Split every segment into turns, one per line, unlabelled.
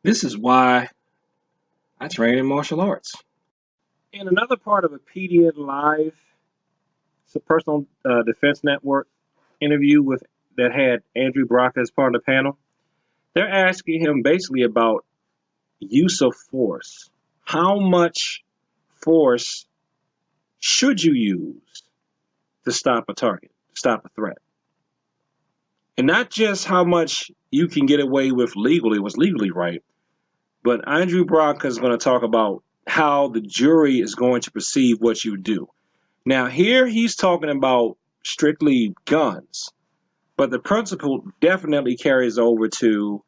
This is why I train in martial arts. In another part of a PDN Live, it's a personal defense network interview with that had Andrew Brock as part of the panel. They're asking him basically about use of force. How much force should you use to stop a target, stop a threat? And not just how much you can get away with legally, what's legally right, but Andrew Brock is going to talk about how the jury is going to perceive what you do. Now, here he's talking about strictly guns, but the principle definitely carries over to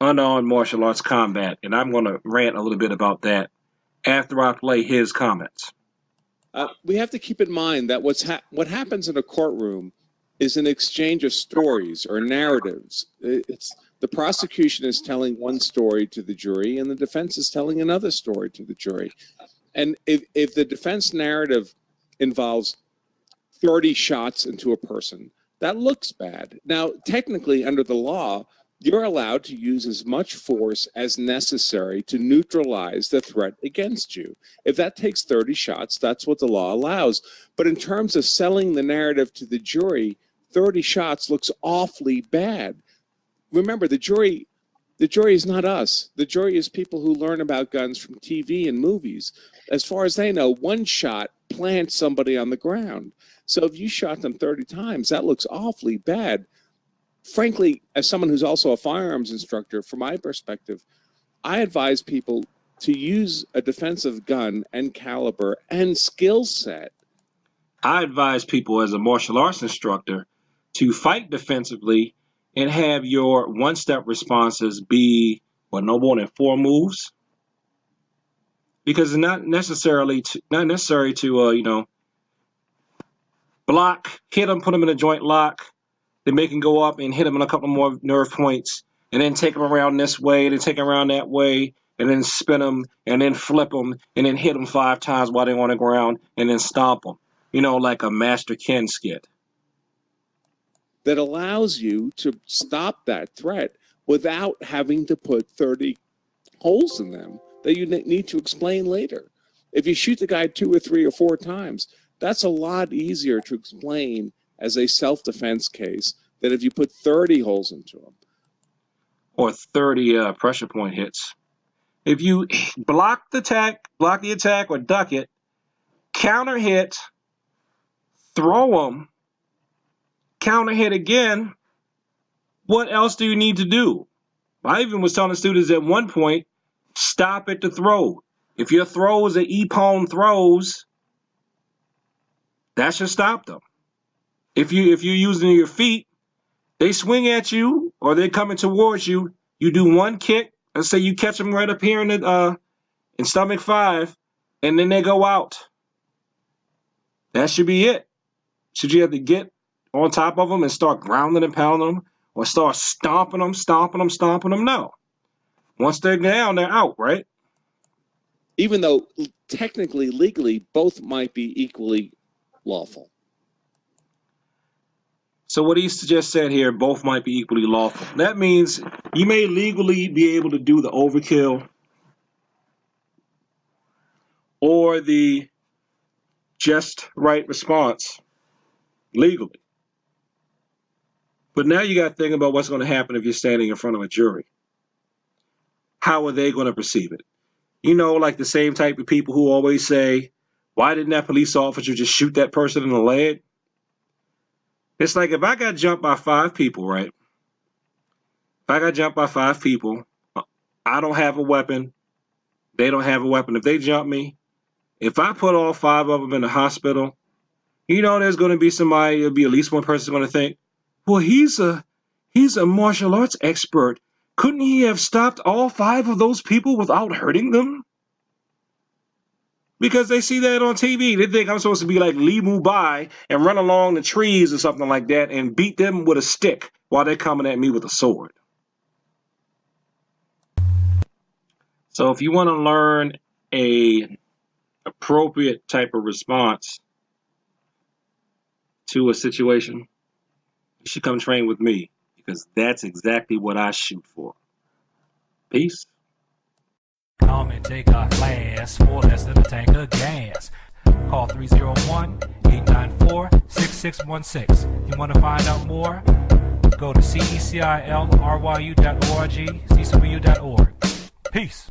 unarmed martial arts combat, and I'm going to rant a little bit about that after I play his comments.
We have to keep in mind that what happens in a courtroom is an exchange of stories or narratives. The prosecution is telling one story to the jury, and the defense is telling another story to the jury. And if the defense narrative involves 30 shots into a person, that looks bad. Now, technically, under the law, you're allowed to use as much force as necessary to neutralize the threat against you. If that takes 30 shots, that's what the law allows. But in terms of selling the narrative to the jury, 30 shots looks awfully bad. Remember, the jury is not us. The jury is people who learn about guns from TV and movies. As far as they know, one shot plants somebody on the ground. So if you shot them 30 times, that looks awfully bad. Frankly, as someone who's also a firearms instructor, from my perspective, I advise people to use a defensive gun and caliber and skill set.
I advise people as a martial arts instructor to fight defensively and have your one-step responses be no more than 4 moves, because it's not necessary to block, hit them, put them in a joint lock. Then make him go up and hit him on a couple more nerve points, and then take him around this way, then take him around that way, and then spin him, and then flip him, and then hit him 5 times while they're on the ground, and then stomp them. Like a Master Ken skit.
That allows you to stop that threat without having to put 30 holes in them that you need to explain later. If you shoot the guy 2 or 3 or 4 times, that's a lot easier to explain as a self-defense case than if you put 30 holes into them.
Or 30 pressure point hits. If you block the attack or duck it, counter hit, throw them, counter hit again, what else do you need to do? I even was telling students at one point, stop at the throw. If your throws are Ippon throws, that should stop them. If you're using your feet, they swing at you or they're coming towards you. You do one kick. Let's say you catch them right up here in stomach 5, and then they go out. That should be it. Should you have to get on top of them and start grounding and pounding them, or start stomping them? No. Once they're down, they're out, right?
Even though technically, legally, both might be equally lawful.
So what he just said here, both might be equally lawful. That means you may legally be able to do the overkill or the just right response legally. But now you got to think about what's going to happen if you're standing in front of a jury. How are they going to perceive it? Like the same type of people who always say, why didn't that police officer just shoot that person in the leg? It's like if I got jumped by 5 people, right? If I got jumped by 5 people, I don't have a weapon. They don't have a weapon. If they jump me, if I put all 5 of them in the hospital, there's going to be somebody, there'll be at least one person going to think, well, he's a martial arts expert. Couldn't he have stopped all 5 of those people without hurting them? Because they see that on TV. They think I'm supposed to be like Lee Mubai and run along the trees or something like that and beat them with a stick while they're coming at me with a sword. So if you want to learn a appropriate type of response to a situation, you should come train with me, because that's exactly what I shoot for. Peace.
Come and take a class for less than a tank of gas. Call 301-894-6616. You want to find out more? Go to cecilryu.org, cecilryu.org. Peace.